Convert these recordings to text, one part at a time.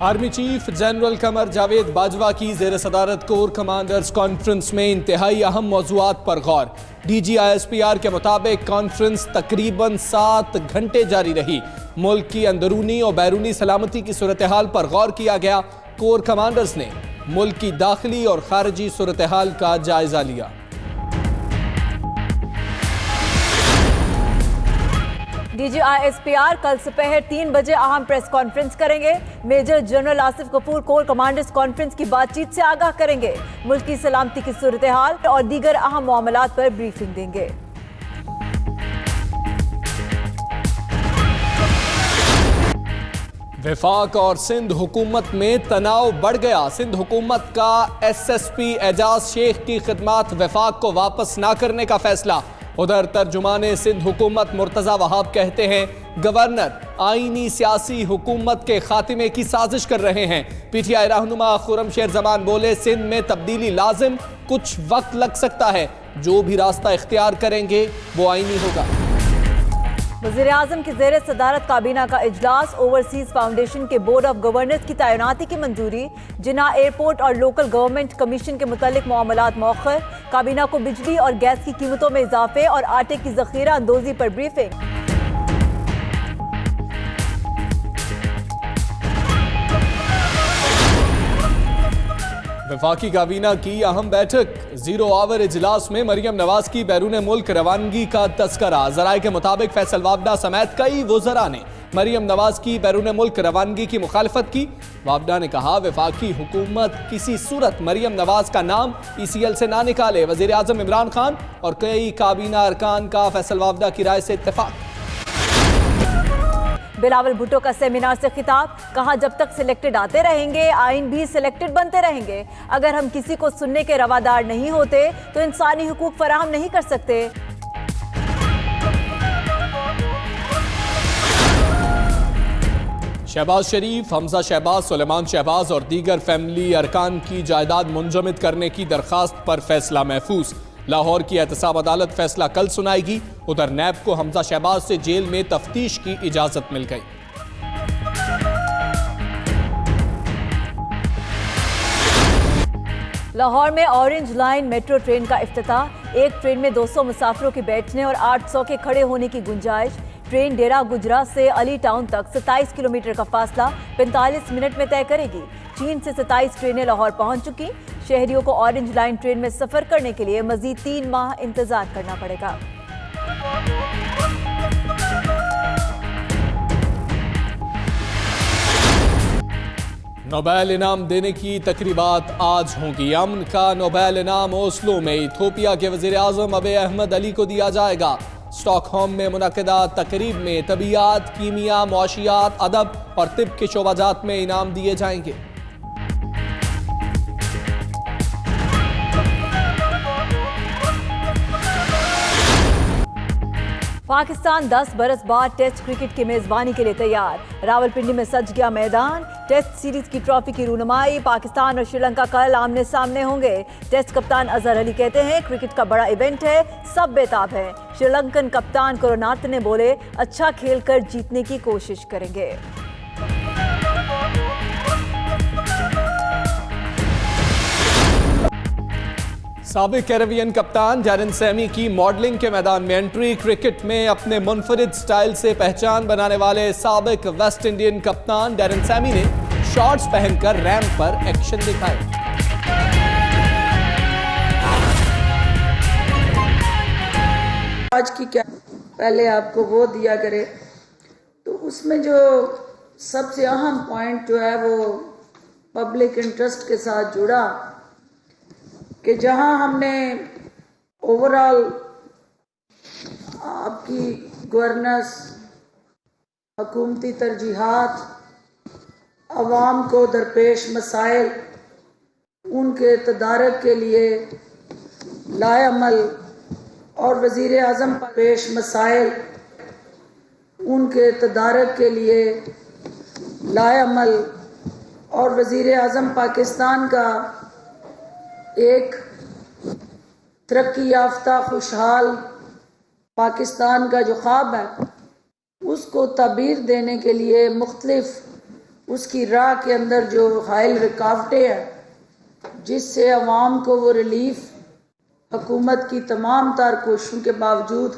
Army chief general Qamar Javed Bajwa کی زیر صدارت کور کمانڈرز کانفرنس میں انتہائی اہم موضوعات پر غور۔ D G I S P R کے مطابق کانفرنس تقریباً 7 گھنٹے جاری رہی۔ ملک کی اندرونی اور بیرونی سلامتی کی صورتحال پر غور کیا گیا۔ کور کمانڈرز نے ملک کی داخلی اور خارجی صورتحال کا جائزہ لیا۔ D G I S P R کل دوپہر 3 بجے اہم پریس کانفرنس کریں گے۔ Major general Asif Kapoor corps commanders conference کی بات چیت سے آگاہ کریں گے۔ ملک کی سلامتی کی صورتحال اور دیگر اہم معاملات پر بریفنگ دیں گے۔ وفاق اور سندھ حکومت میں تناؤ بڑھ گیا۔ سندھ حکومت کا ایس ایس پی اعجاز شیخ کی خدمات وفاق کو واپس نہ کرنے کا فیصلہ۔ ادھر ترجمان سندھ حکومت مرتضی وہاب کہتے ہیں گورنر آئینی سیاسی حکومت کے خاتمے کی سازش کر رہے ہیں۔ پی ٹی آئی رہنما خرم شیر زمان بولے سندھ میں تبدیلی لازم، کچھ وقت لگ سکتا ہے، جو بھی راستہ اختیار کریں گے وہ آئینی ہوگا۔ وزیر اعظم کی زیر صدارت کابینہ کا اجلاس۔ اوورسیز فاؤنڈیشن کے بورڈ آف گورنرز کی تعیناتی کی منظوری۔ جناح ایئرپورٹ اور لوکل گورنمنٹ کمیشن کے متعلق معاملات مؤخر۔ کابینہ کو بجلی اور گیس کی قیمتوں میں اضافے اور آٹے کی ذخیرہ اندوزی پر بریفنگ۔ وفاقی کابینہ کی اہم بیٹھک۔ 0 آور اجلاس میں مریم نواز کی بیرون ملک روانگی کا تذکرہ۔ ذرائع کے مطابق فیصل وابڈا سمیت کئی وزراء نے مریم نواز کی بیرون ملک روانگی کی مخالفت کی۔ وابڈا نے کہا وفاقی حکومت کسی صورت مریم نواز کا نام ای سی ایل سے نہ نکالے۔ وزیر اعظم عمران خان اور کئی کابینہ ارکان کا فیصل وابڈا کی رائے سے اتفاق۔ بلاول بھٹو کا سیمینار سے خطاب۔ کہا جب تک سلیکٹڈ آتے رہیں گے آئین بھی سلیکٹڈ بنتے رہیں گے۔ اگر ہم کسی کو سننے کے روادار نہیں ہوتے تو انسانی حقوق فراہم نہیں کر سکتے۔ شہباز شریف، حمزہ شہباز، سلیمان شہباز اور دیگر فیملی ارکان کی جائیداد منجمد کرنے کی درخواست پر فیصلہ محفوظ۔ لاہور کی احتساب عدالت فیصلہ کل سنائے گی۔ ادھر نیب کو حمزہ شہباز سے جیل میں تفتیش کی اجازت مل گئی۔ لاہور میں اورنج لائن میٹرو ٹرین کا افتتاح۔ ایک ٹرین میں 200 مسافروں کے بیٹھنے اور 800 کے کھڑے ہونے کی گنجائش۔ ٹرین ڈیرہ گجرا سے علی ٹاؤن تک 27 کلومیٹر کا فاصلہ 45 منٹ میں طے کرے گی۔ چین سے 27 ٹرینیں لاہور پہنچ چکی۔ شہریوں کو اورنج لائن ٹرین میں سفر کرنے کے لیے مزید 3 ماہ انتظار کرنا پڑے گا۔ نوبیل انعام دینے کی تقریبات آج ہوں گی۔ امن کا نوبیل انعام اوسلو میں ایتھوپیا کے وزیر اعظم ابے احمد علی کو دیا جائے گا۔ اسٹاک ہوم میں منعقدہ تقریب میں طبیعیات، کیمیا، معاشیات، ادب اور طب کے شعبہ جات میں انعام دیے جائیں گے۔ پاکستان 10 برس بعد ٹیسٹ کرکٹ کی میزبانی کے لیے تیار۔ راولپنڈی میں سج گیا میدان۔ ٹیسٹ سیریز کی ٹرافی کی رونمائی۔ پاکستان اور سری لنکا کل آمنے سامنے ہوں گے۔ ٹیسٹ کپتان اظہر علی کہتے ہیں کرکٹ کا بڑا ایونٹ ہے، سب بےتاب ہیں۔ سری لنکن کپتان کروناتنے بولے اچھا کھیل کر جیتنے کی کوشش کریں گے۔ سابق کیریبین کپتان ڈیرن سیمی کی ماڈلنگ کے میدان میں انٹری۔ کرکٹ میں اپنے منفرد سٹائل سے پہچان بنانے والے سابق ویسٹ انڈین کپتان ڈیرن سیمی نے شارٹس پہن کر ریمپ پر ایکشن دکھائے۔ آج کی کیا پہلے آپ کو وہ دیا کرے تو اس میں جو سب سے اہم پوائنٹ جو ہے وہ پبلک انٹرسٹ کے ساتھ جڑا کہ جہاں ہم نے اوورال آپ کی گورننس، حکومتی ترجیحات، عوام کو درپیش مسائل، ان کے تدارک کے لیے لائے عمل اور وزیر اعظم پر پیش مسائل، ان کے تدارک کے لیے لائے عمل اور وزیر اعظم پاکستان کا ایک ترقی یافتہ خوشحال پاکستان کا جو خواب ہے اس کو تعبیر دینے کے لیے مختلف اس کی راہ کے اندر جو حائل رکاوٹیں ہیں جس سے عوام کو وہ ریلیف حکومت کی تمام تر کوششوں کے باوجود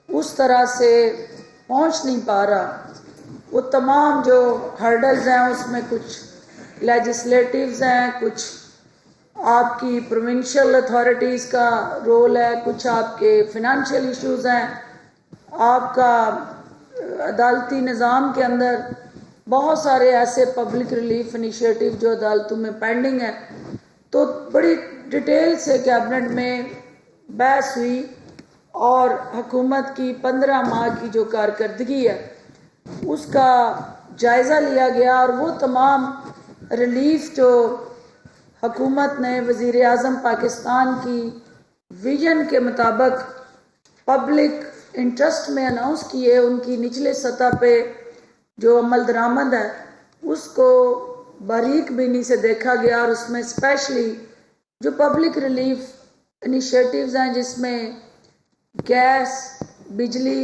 اس طرح سے پہنچ نہیں پا رہا، وہ تمام جو ہرڈلز ہیں اس میں کچھ لیجسلیٹیوز ہیں، کچھ آپ کی پروونشل اتھارٹیز کا رول ہے، کچھ آپ کے فنانشیل ایشوز ہیں، آپ کا عدالتی نظام کے اندر بہت سارے ایسے پبلک ریلیف انیشیٹو جو عدالتوں میں پینڈنگ ہیں. تو بڑی ڈیٹیل سے کیبنٹ میں بحث ہوئی اور حکومت کی 15 ماہ کی جو کارکردگی ہے اس کا جائزہ لیا گیا، اور وہ تمام ریلیف جو حکومت نے وزیر اعظم پاکستان کی ویژن کے مطابق پبلک انٹرسٹ میں اناؤنس کیے، ان کی نچلے سطح پہ جو عمل درآمد ہے اس کو باریک بینی سے دیکھا گیا، اور اس میں اسپیشلی جو پبلک ریلیف انیشیٹوز ہیں جس میں گیس بجلی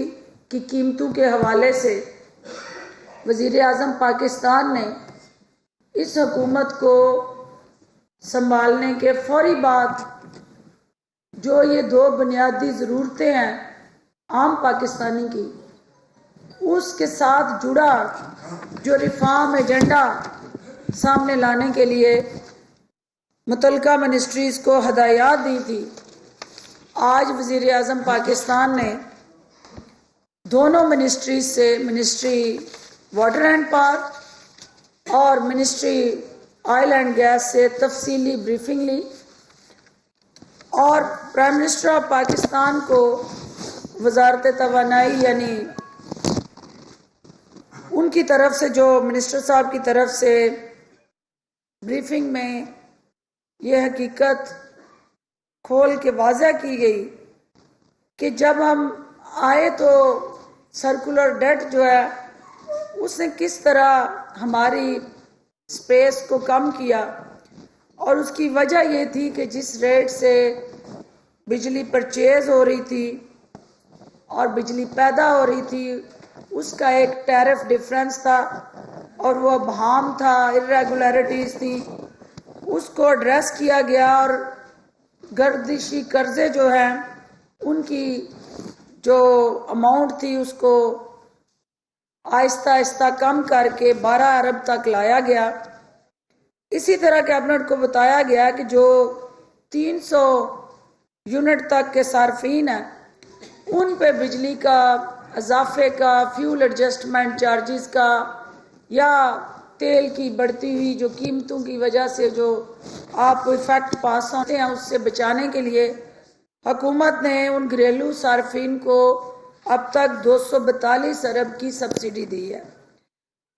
کی قیمتوں کے حوالے سے وزیر اعظم پاکستان نے اس حکومت کو سنبھالنے کے فوری بعد جو یہ 2 بنیادی ضرورتیں ہیں عام پاکستانی کی، اس کے ساتھ جڑا جو ریفارم ایجنڈا سامنے لانے کے لیے متعلقہ منسٹریز کو ہدایات دی تھی، آج وزیر اعظم پاکستان نے دونوں منسٹریز سے، منسٹری واٹر اینڈ پاور اور منسٹری آئل اینڈ گیس سے تفصیلی بریفنگ لی، اور پرائم منسٹر آف پاکستان کو وزارت توانائی یعنی ان کی طرف سے، جو منسٹر صاحب کی طرف سے بریفنگ میں یہ حقیقت کھول کے واضح کی گئی کہ جب ہم آئے تو سرکولر ڈیٹ جو ہے اس نے کس طرح ہماری اسپیس کو کم کیا، اور اس کی وجہ یہ تھی کہ جس ریٹ سے بجلی پرچیز ہو رہی تھی اور بجلی پیدا ہو رہی تھی اس کا ایک ٹیرف ڈفرینس تھا، اور وہ ابہام تھا، irregularities تھی، اس کو ایڈریس کیا گیا، اور گردشی قرضے جو ہیں ان کی جو اماؤنٹ تھی اس کو آہستہ آہستہ کم کر کے 12 ارب تک لایا گیا. اسی طرح کیبنٹ کو بتایا گیا کہ جو 300 یونٹ تک کے صارفین ہیں ان پہ بجلی کا اضافے کا، فیول ایڈجسٹمنٹ چارجز کا، یا تیل کی بڑھتی ہوئی جو قیمتوں کی وجہ سے جو آپ کو ایفیکٹ پاس ہوتے ہیں اس سے بچانے کے لیے حکومت نے ان گھریلو صارفین کو اب تک 242 ارب کی سبسڈی دی ہے،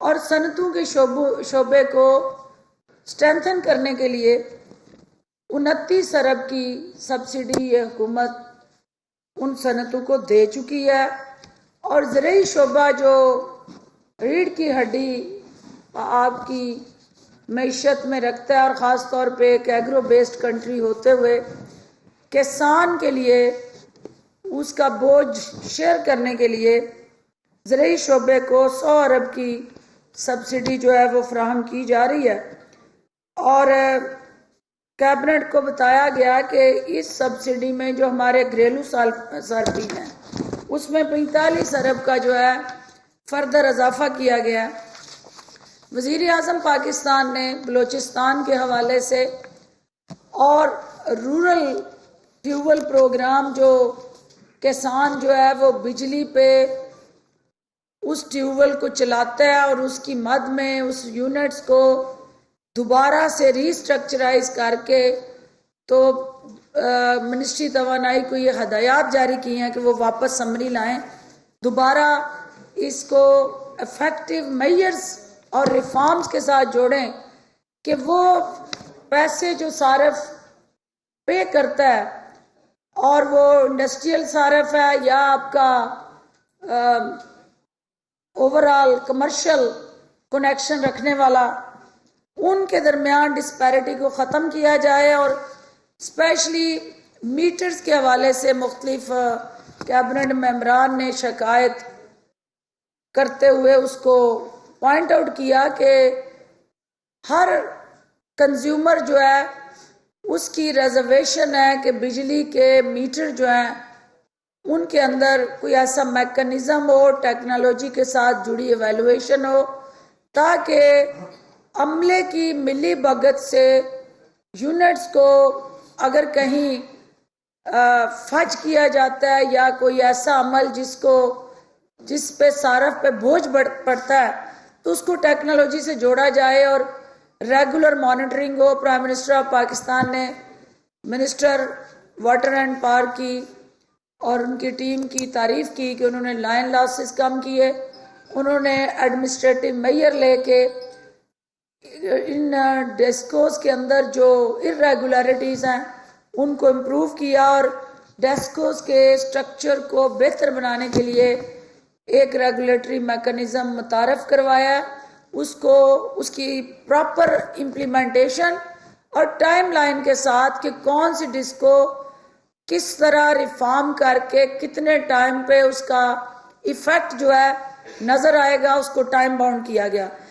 اور صنعتوں کے شعبے کو اسٹرینتھن کرنے کے لیے 29 ارب کی سبسڈی یہ حکومت ان صنعتوں کو دے چکی ہے. اور زرعی شعبہ جو ریڑھ کی ہڈی آپ کی معیشت میں رکھتا ہے، اور خاص طور پہ ایک ایگرو بیسڈ کنٹری ہوتے ہوئے کسان کے لیے اس کا بوجھ شیئر کرنے کے لیے زرعی شعبے کو 100 ارب کی سبسڈی جو ہے وہ فراہم کی جا رہی ہے. اور کیبنٹ کو بتایا گیا کہ اس سبسڈی میں جو ہمارے گھریلو صارفین ہیں اس میں 45 ارب کا جو ہے فردر اضافہ کیا گیا. وزیر اعظم پاکستان نے بلوچستان کے حوالے سے اور رورل فیول پروگرام جو کسان جو ہے وہ بجلی پہ اس ٹیوبویل کو چلاتا ہے اور اس کی مد میں اس یونٹس کو دوبارہ سے ری اسٹرکچرائز کر کے، تو منسٹری توانائی کو یہ ہدایات جاری کی ہیں کہ وہ واپس سمری لائیں، دوبارہ اس کو افیکٹو میئرز اور ریفارمز کے ساتھ جوڑیں کہ وہ پیسے جو صارف پے کرتا ہے، اور وہ انڈسٹریل صارف ہے یا آپ کا اوورال کمرشل کنیکشن رکھنے والا، ان کے درمیان ڈسپیرٹی کو ختم کیا جائے. اور اسپیشلی میٹرز کے حوالے سے مختلف کیبنٹ ممبران نے شکایت کرتے ہوئے اس کو پوائنٹ آؤٹ کیا کہ ہر کنزیومر جو ہے اس کی ریزرویشن ہے کہ بجلی کے میٹر جو ہیں ان کے اندر کوئی ایسا میکنزم ہو، ٹیکنالوجی کے ساتھ جڑی ایویلویشن ہو، تاکہ عملے کی ملی بھگت سے یونٹس کو اگر کہیں فج کیا جاتا ہے یا کوئی ایسا عمل جس پہ صارف پہ بوجھ پڑتا ہے تو اس کو ٹیکنالوجی سے جوڑا جائے اور regular monitoring who. Prime minister of Pakistan نے منسٹر واٹر اینڈ پاور کی اور ان کی ٹیم کی تعریف کی کہ انہوں نے لائن لاسز کم کیے، انہوں نے ایڈمنسٹریٹو میئر لے کے ان ڈیسکوز کے اندر جو irregularities ہیں ان کو امپروو کیا اور ڈیسکوز کے سٹرکچر کو بہتر بنانے کے لیے ایک ریگولیٹری میکنزم متعارف کروایا، اس کی پراپر امپلیمنٹیشن اور ٹائم لائن کے ساتھ کہ کون سی ڈسکو کس طرح ریفارم کر کے کتنے ٹائم پہ اس کا ایفیکٹ جو ہے نظر آئے گا، اس کو ٹائم باؤنڈ کیا گیا۔